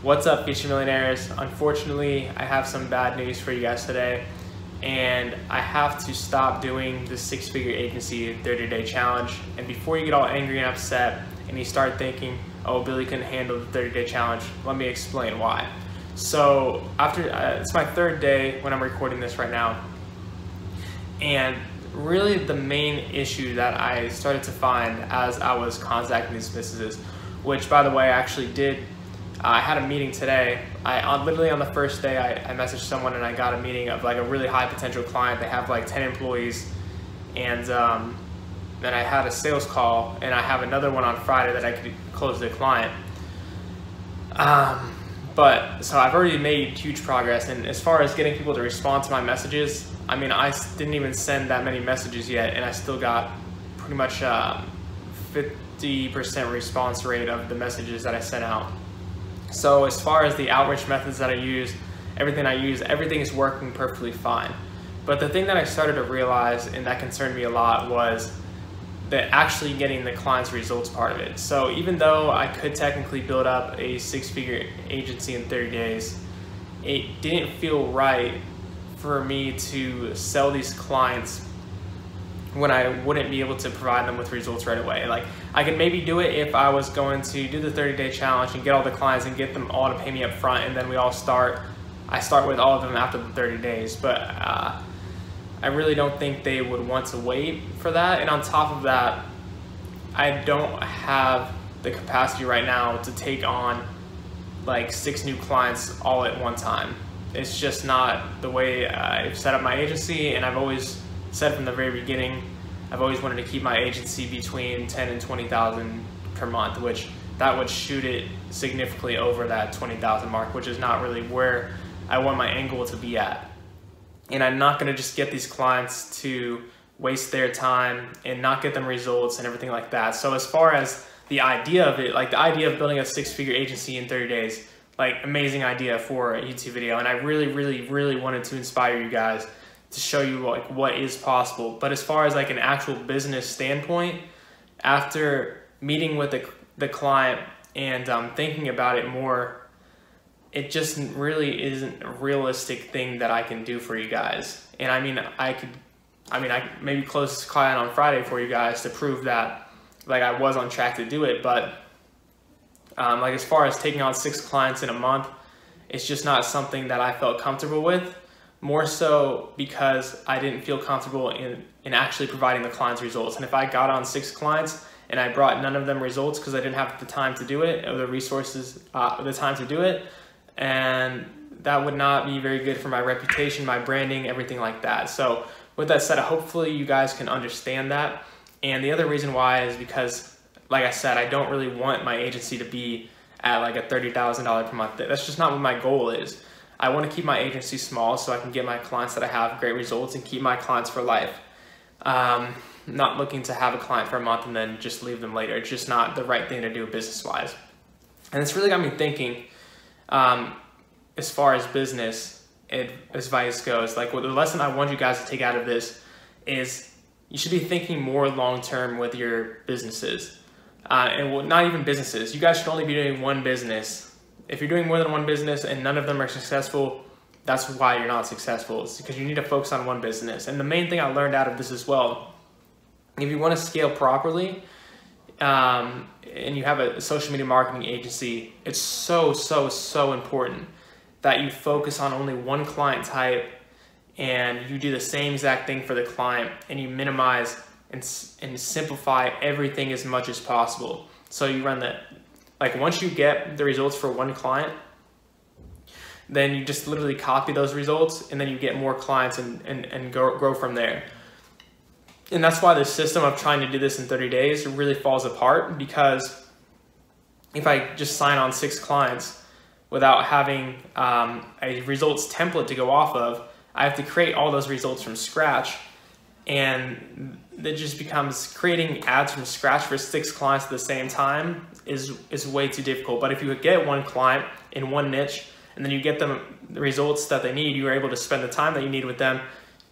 What's up, future millionaires? Unfortunately, I have some bad news for you guys today, and I have to stop doing the six-figure agency 30-day challenge. And before you get all angry and upset and you start thinking, oh, Billy couldn't handle the 30-day challenge, let me explain why. So after it's my third day when I'm recording this right now, and really the main issue that I started to find as I was contacting these businesses, which by the way, I actually did. I had a meeting today. Literally on the first day, I messaged someone and I got a meeting of like a really high potential client. They have like 10 employees, and then I had a sales call, and I have another one on Friday that I could close the client. But so I've already made huge progress, and as far as getting people to respond to my messages, I mean, I didn't even send that many messages yet, and I still got pretty much 50% response rate of the messages that I sent out. So as far as the outreach methods that I use, everything is working perfectly fine. But the thing that I started to realize, and that concerned me a lot, was that actually getting the client's results part of it. So even though I could technically build up a six-figure agency in 30 days, it didn't feel right for me to sell these clients when I wouldn't be able to provide them with results right away. Like, I could maybe do it if I was going to do the 30-day challenge and get all the clients and get them all to pay me up front, and then I start with all of them after the 30 days. But I really don't think they would want to wait for that. And on top of that, I don't have the capacity right now to take on like 6 new clients all at one time. It's just not the way I've set up my agency, and I've always said from the very beginning, I've always wanted to keep my agency between 10 and 20,000 per month, which that would shoot it significantly over that 20,000 mark, which is not really where I want my end goal to be at. And I'm not gonna just get these clients to waste their time and not get them results and everything like that. So as far as the idea of it, like the idea of building a six-figure agency in 30 days, like amazing idea for a YouTube video. And I really wanted to inspire you guys to show you like what is possible. But as far as like an actual business standpoint, after meeting with the client and thinking about it more, it just really isn't a realistic thing that I can do for you guys. And I mean, I maybe close this client on Friday for you guys to prove that like I was on track to do it. But like as far as taking on 6 clients in a month, it's just not something that I felt comfortable with. More so because I didn't feel comfortable in actually providing the client's results. And if I got on 6 clients and I brought none of them results because I didn't have the time to do it, or the resources, the time to do it, and that would not be very good for my reputation, my branding, everything like that. So with that said, hopefully you guys can understand that. And the other reason why is because, like I said, I don't really want my agency to be at like a $30,000 per month. That's just not what my goal is. I want to keep my agency small so I can get my clients that I have great results and keep my clients for life. Not looking to have a client for a month and then just leave them later. It's just not the right thing to do business-wise. And it's really got me thinking, as far as business advice goes, like what the lesson I want you guys to take out of this is you should be thinking more long-term with your businesses. And well, not even businesses. You guys should only be doing one business. If you're doing more than one business and none of them are successful, that's why you're not successful. It's because you need to focus on one business. And the main thing I learned out of this as well, if you want to scale properly, and you have a social media marketing agency, it's so important that you focus on only one client type, and you do the same exact thing for the client, and you minimize and simplify everything as much as possible. So you run that. Like once you get the results for one client, then you just literally copy those results, and then you get more clients and grow from there. And that's why the system of trying to do this in 30 days really falls apart, because if I just sign on 6 clients without having a results template to go off of, I have to create all those results from scratch. And it just becomes creating ads from scratch for 6 clients at the same time is way too difficult. But if you get one client in one niche and then you get them the results that they need, you are able to spend the time that you need with them,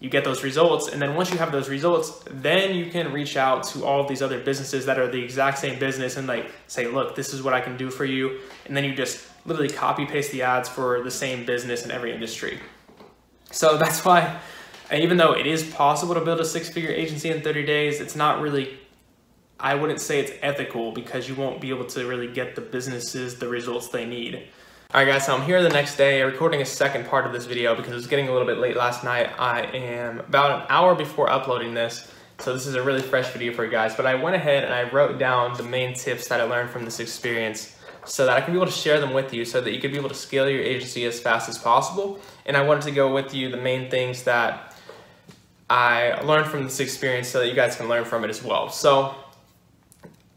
you get those results, and then once you have those results, then you can reach out to all of these other businesses that are the exact same business and like say, look, this is what I can do for you. And then you just literally copy paste the ads for the same business in every industry. So that's why, even though it is possible to build a 6-figure agency in 30 days, it's not really, I wouldn't say it's ethical, because you won't be able to really get the businesses the results they need. All right guys, so I'm here the next day recording a second part of this video because it was getting a little bit late last night. I am about an hour before uploading this, so this is a really fresh video for you guys. But I went ahead and I wrote down the main tips that I learned from this experience so that I can be able to share them with you so that you could be able to scale your agency as fast as possible. And I wanted to go with you the main things that I learned from this experience so that you guys can learn from it as well. So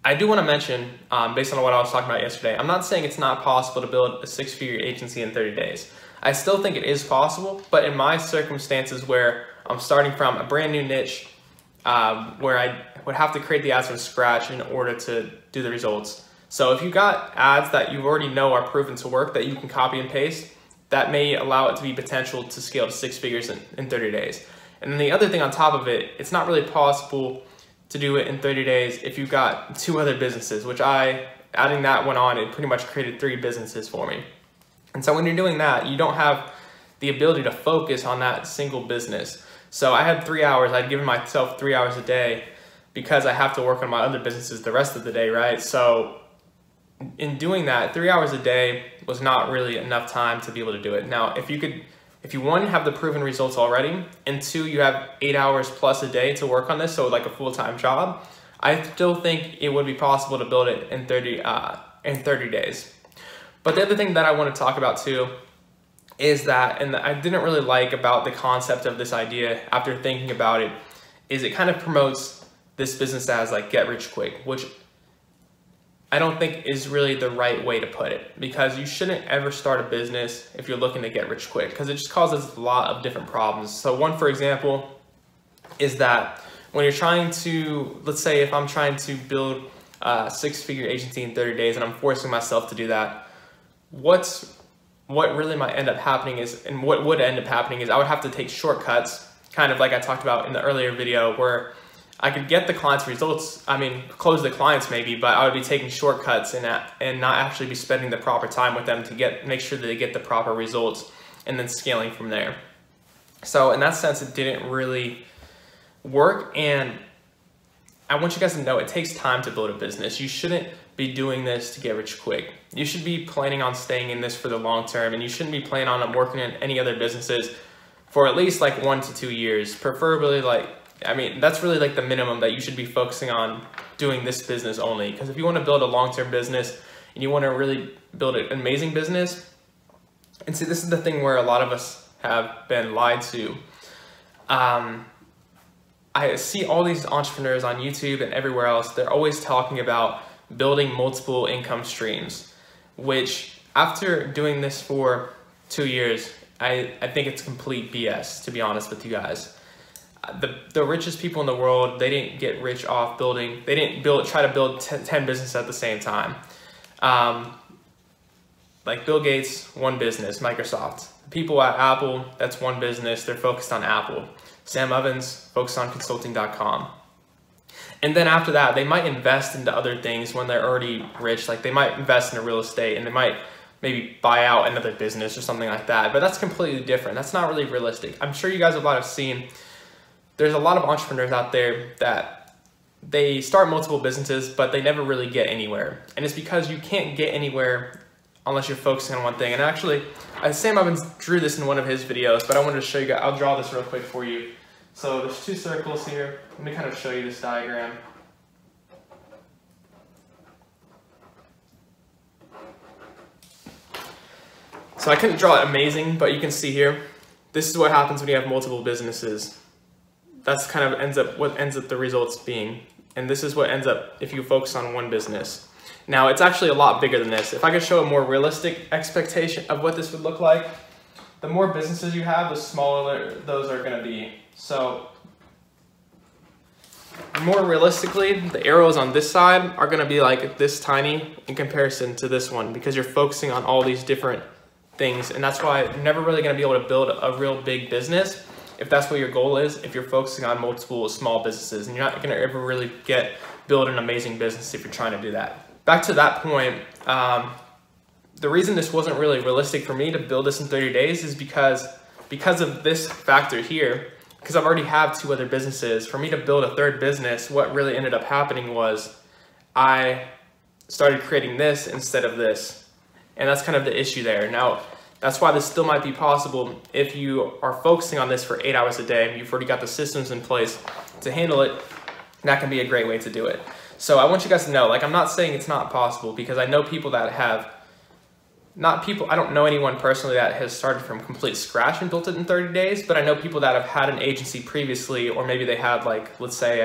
I do want to mention, based on what I was talking about yesterday, I'm not saying it's not possible to build a 6-figure agency in 30 days. I still think it is possible, but in my circumstances where I'm starting from a brand new niche, where I would have to create the ads from scratch in order to do the results. So if you got ads that you already know are proven to work that you can copy and paste, that may allow it to be potential to scale to 6 figures in 30 days. And then the other thing on top of it, it's not really possible to do it in 30 days if you've got 2 other businesses, which adding that one on, it pretty much created 3 businesses for me. And so when you're doing that, you don't have the ability to focus on that single business. So I had 3 hours, I'd given myself 3 hours a day because I have to work on my other businesses the rest of the day, right? So in doing that, 3 hours a day was not really enough time to be able to do it. Now, if you one, have the proven results already, and 2, you have 8 hours plus a day to work on this, so like a full-time job, I still think it would be possible to build it in 30 days. But the other thing that I want to talk about too is that, and I didn't really like about the concept of this idea after thinking about it, is it kind of promotes this business as like get rich quick, which I don't think is really the right way to put it, because you shouldn't ever start a business if you're looking to get rich quick, because it just causes a lot of different problems. So one, for example, is that when you're trying to, let's say if I'm trying to build a 6-figure agency in 30 days and I'm forcing myself to do that, what really might end up happening is, and what would end up happening is I would have to take shortcuts, kind of like I talked about in the earlier video, where I could get the client's results, close the clients maybe, but I would be taking shortcuts and not actually be spending the proper time with them to make sure that they get the proper results and then scaling from there. So in that sense, it didn't really work, and I want you guys to know it takes time to build a business. You shouldn't be doing this to get rich quick. You should be planning on staying in this for the long term, and you shouldn't be planning on working in any other businesses for at least like 1 to 2 years, preferably that's really like the minimum that you should be focusing on doing this business only. Because if you want to build a long-term business and you want to really build an amazing business, and see, this is the thing where a lot of us have been lied to. I see all these entrepreneurs on YouTube and everywhere else, they're always talking about building multiple income streams, which after doing this for 2 years, I think it's complete BS, to be honest with you guys. The richest people in the world, they didn't get rich off they didn't try to build 10 businesses at the same time. Like Bill Gates, one business, Microsoft. People at Apple, that's one business, they're focused on Apple. Sam Evans, focused on consulting.com. And then after that, they might invest into other things when they're already rich. Like they might invest in real estate, and they might maybe buy out another business or something like that. But that's completely different. That's not really realistic. I'm sure you guys have seen, there's a lot of entrepreneurs out there that they start multiple businesses, but they never really get anywhere. And it's because you can't get anywhere unless you're focusing on one thing. And actually, Sam Evans drew this in one of his videos, but I wanted to show you guys, I'll draw this real quick for you. So there's 2 circles here. Let me kind of show you this diagram. So I couldn't draw it amazing, but you can see here, this is what happens when you have multiple businesses. That's kind of what ends up the results being. And this is what ends up if you focus on one business. Now, it's actually a lot bigger than this. If I could show a more realistic expectation of what this would look like, the more businesses you have, the smaller those are going to be. So more realistically, the arrows on this side are going to be like this tiny in comparison to this one, because you're focusing on all these different things. And that's why you're never really going to be able to build a real big business if that's what your goal is, if you're focusing on multiple small businesses. And you're not going to ever really build an amazing business if you're trying to do that. Back to that point, the reason this wasn't really realistic for me to build this in 30 days is because of this factor here. Because I've already have 2 other businesses. For me to build a 3rd business, what really ended up happening was I started creating this instead of this. And that's kind of the issue there. Now, that's why this still might be possible if you are focusing on this for 8 hours a day. You've already got the systems in place to handle it. That can be a great way to do it. So I want you guys to know, like, I'm not saying it's not possible, because I know people that have, I don't know anyone personally that has started from complete scratch and built it in 30 days, but I know people that have had an agency previously, or maybe they had, like, let's say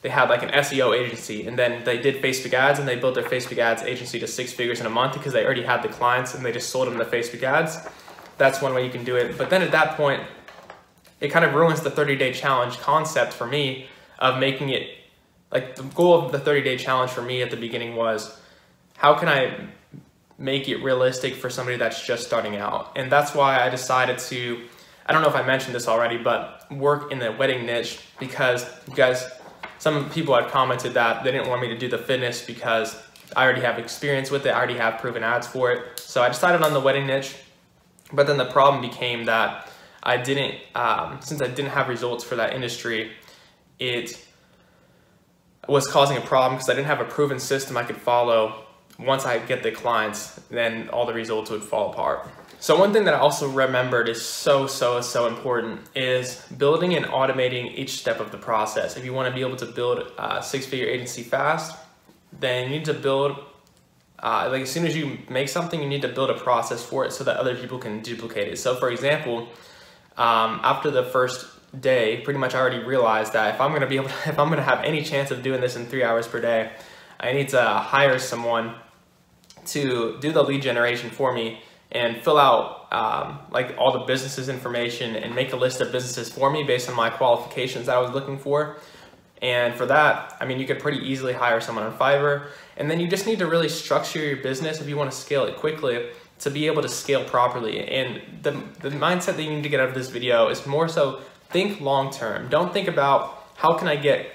they had like an SEO agency, and then they did Facebook ads, and they built their Facebook ads agency to 6 figures in a month because they already had the clients and they just sold them the Facebook ads. That's one way you can do it. But then at that point, it kind of ruins the 30-day challenge concept for me of making it, like, the goal of the 30-day challenge for me at the beginning was, how can I make it realistic for somebody that's just starting out? And that's why I decided to, I don't know if I mentioned this already, but work in the wedding niche, because you guys, some people had commented that they didn't want me to do the fitness because I already have experience with it. I already have proven ads for it. So I decided on the wedding niche, but then the problem became that I didn't, since I didn't have results for that industry, it was causing a problem because I didn't have a proven system I could follow. Once I get the clients, then all the results would fall apart. So one thing that I also remembered is so important is building and automating each step of the process. If you want to be able to build a 6-figure agency fast, then you need to build, like, as soon as you make something, you need to build a process for it so that other people can duplicate it. So for example, after the first day, pretty much I already realized that if I'm going to have any chance of doing this in 3 hours per day, I need to hire someone to do the lead generation for me and fill out like all the businesses information and make a list of businesses for me based on my qualifications that I was looking for. And for that, I mean, you could pretty easily hire someone on Fiverr. And then you just need to really structure your business if you want to scale it quickly to be able to scale properly. And the mindset that you need to get out of this video is more so think long-term. Don't think about how can I get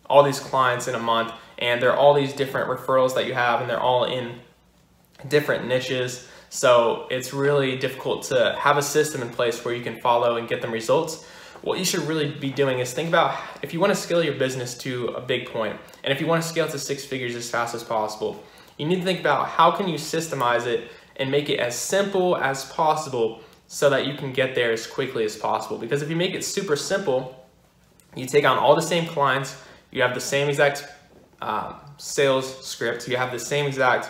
all these clients in a month, and they're all these different referrals that you have, and they're all in different niches. So it's really difficult to have a system in place where you can follow and get them results. What you should really be doing is think about if you want to scale your business to a big point, and if you want to scale to 6 figures as fast as possible, you need to think about how can you systemize it and make it as simple as possible so that you can get there as quickly as possible. Because if you make it super simple, you take on all the same clients, you have the same exact sales script, you have the same exact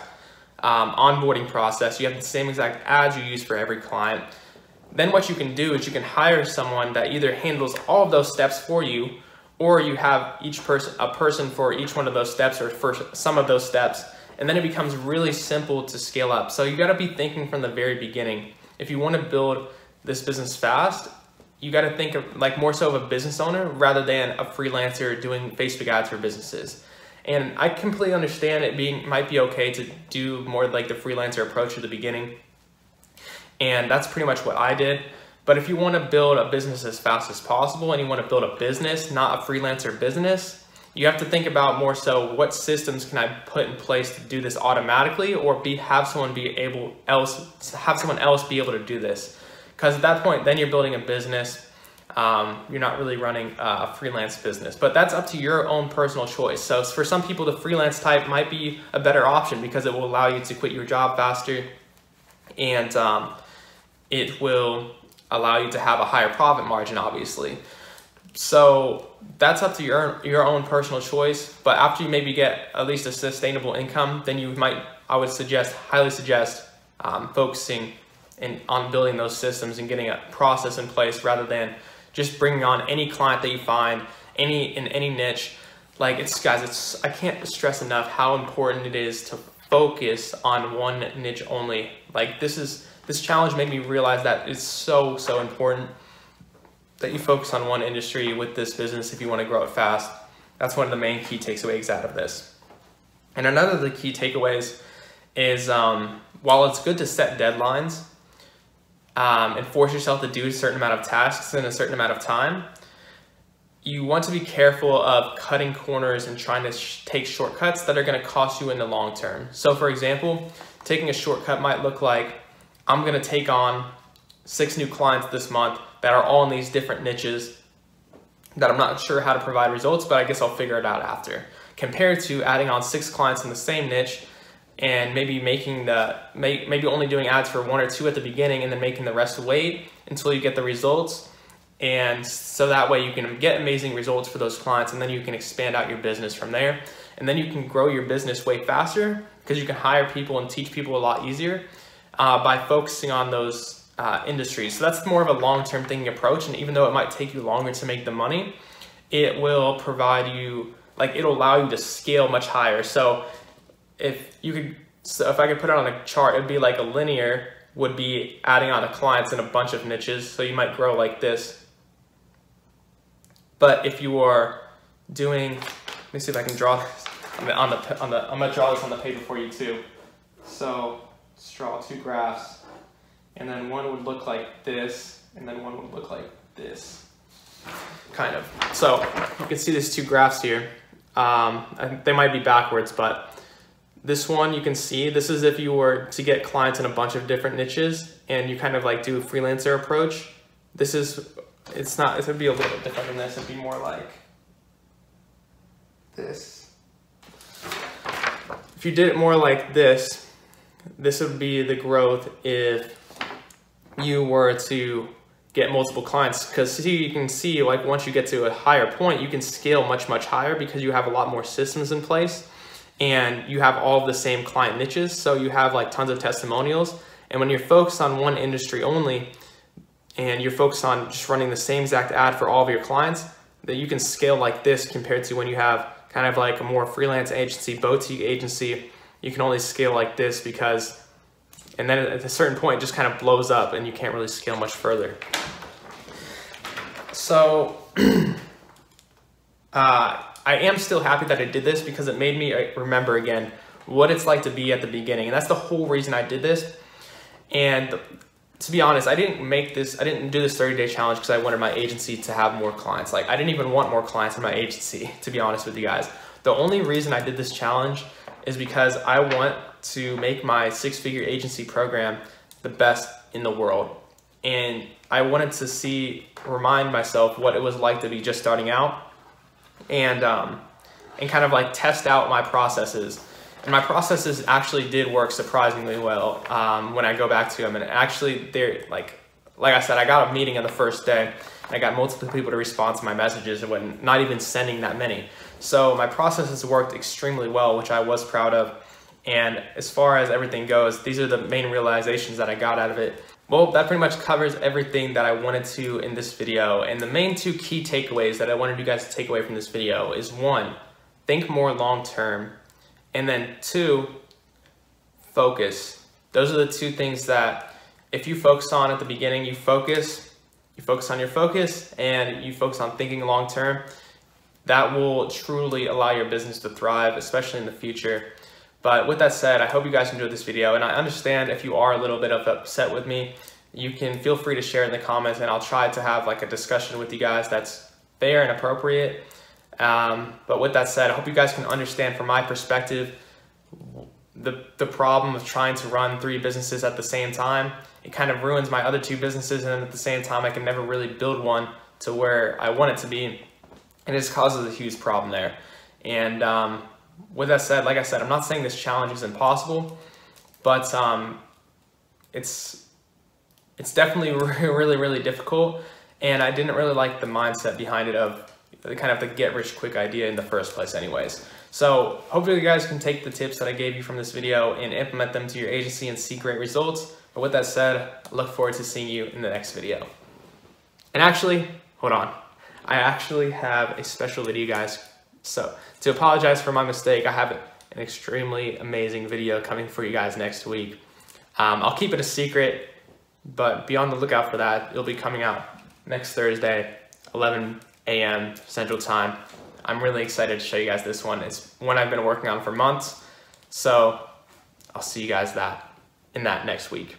onboarding process, you have the same exact ads you use for every client. Then what you can do is you can hire someone that either handles all of those steps for you, or you have a person for each one of those steps, or for some of those steps, and then it becomes really simple to scale up. So you got to be thinking from the very beginning. If you want to build this business fast, you got to think of like more so of a business owner rather than a freelancer doing Facebook ads for businesses. And I completely understand it might be okay to do more like the freelancer approach at the beginning. And that's pretty much what I did. But if you want to build a business as fast as possible, and you want to build a business, not a freelancer business, you have to think about more so what systems can I put in place to do this automatically, or have someone else be able to do this. Because at that point, then you're building a business. You're not really running a freelance business, but that's up to your own personal choice. So for some people, the freelance type might be a better option because it will allow you to quit your job faster, and it will allow you to have a higher profit margin, obviously. So that's up to your own personal choice. But after you maybe get at least a sustainable income, then I would highly suggest focusing on building those systems and getting a process in place rather than just bringing on any client that you find in any niche. Like guys, I can't stress enough how important it is to focus on one niche only. Like this challenge made me realize that it's so important that you focus on one industry with this business if you want to grow it fast. That's one of the main key takeaways out of this. And another of the key takeaways is while it's good to set deadlines and force yourself to do a certain amount of tasks in a certain amount of time, you want to be careful of cutting corners and trying to take shortcuts that are going to cost you in the long term. So for example, taking a shortcut might look like, I'm gonna take on 6 new clients this month that are all in these different niches that I'm not sure how to provide results, but I guess I'll figure it out after. Compared to adding on 6 clients in the same niche and maybe maybe only doing ads for 1 or 2 at the beginning and then making the rest wait until you get the results. And so that way you can get amazing results for those clients, and then you can expand out your business from there. And then you can grow your business way faster because you can hire people and teach people a lot easier by focusing on those industries. So that's more of a long-term thinking approach. And even though it might take you longer to make the money, it will provide you, it'll allow you to scale much higher. So if I could put it on a chart, it'd be like a linear would be adding on to clients in a bunch of niches. So you might grow like this. But if you are doing, let me see if I can draw this I'm gonna draw this on the paper for you too. So let's draw 2 graphs, and then one would look like this, and then one would look like this, kind of. So you can see these 2 graphs here. They might be backwards, but this one you can see, this is if you were to get clients in a bunch of different niches and you kind of do a freelancer approach. This would be a little bit different than this. It'd be more like this. If you did it more like this, this would be the growth if you were to get multiple clients. Because you can see once you get to a higher point, you can scale much, much higher because you have a lot more systems in place and you have all of the same client niches. So you have tons of testimonials. And when you're focused on one industry only and you're focused on just running the same exact ad for all of your clients, that you can scale like this compared to when you have kind of a more freelance agency, boutique agency, you can only scale like this and then at a certain point it just kind of blows up and you can't really scale much further. So I am still happy that I did this because it made me remember again what it's like to be at the beginning. And that's the whole reason I did this. And to be honest, I didn't do this 30-day challenge because I wanted my agency to have more clients. I didn't even want more clients in my agency, to be honest with you guys. The only reason I did this challenge is because I want to make my 6-figure agency program the best in the world. And I wanted to remind myself what it was like to be just starting out and kind of test out my processes. And my processes actually did work surprisingly well when I go back to them. And actually, they're like I said, I got a meeting on the first day. And I got multiple people to respond to my messages and when not even sending that many. So my processes worked extremely well, which I was proud of. And as far as everything goes, these are the main realizations that I got out of it. Well, that pretty much covers everything that I wanted to in this video. And the main 2 key takeaways that I wanted you guys to take away from this video is 1, think more long-term. And then 2, focus. Those are the 2 things that if you focus on at the beginning, you focus on your focus, and you focus on thinking long-term, that will truly allow your business to thrive, especially in the future. But with that said, I hope you guys enjoyed this video, and I understand if you are a little bit upset with me, you can feel free to share in the comments, and I'll try to have a discussion with you guys that's fair and appropriate. But with that said, I hope you guys can understand from my perspective the problem of trying to run 3 businesses at the same time. It kind of ruins my other 2 businesses, and at the same time I can never really build one to where I want it to be, and it just causes a huge problem there. And with that said, like I said, I'm not saying this challenge is impossible, but it's definitely really, really difficult, and I didn't really like the mindset behind it of kind of the get-rich-quick idea in the first place anyways. So hopefully you guys can take the tips that I gave you from this video and implement them to your agency and see great results. But with that said, I look forward to seeing you in the next video. And actually, hold on. I actually have a special video, guys. So to apologize for my mistake, I have an extremely amazing video coming for you guys next week. I'll keep it a secret, but be on the lookout for that. It'll be coming out next Thursday, 11 a.m. Central Time. I'm really excited to show you guys this one. It's one I've been working on for months. So I'll see you guys in that next week.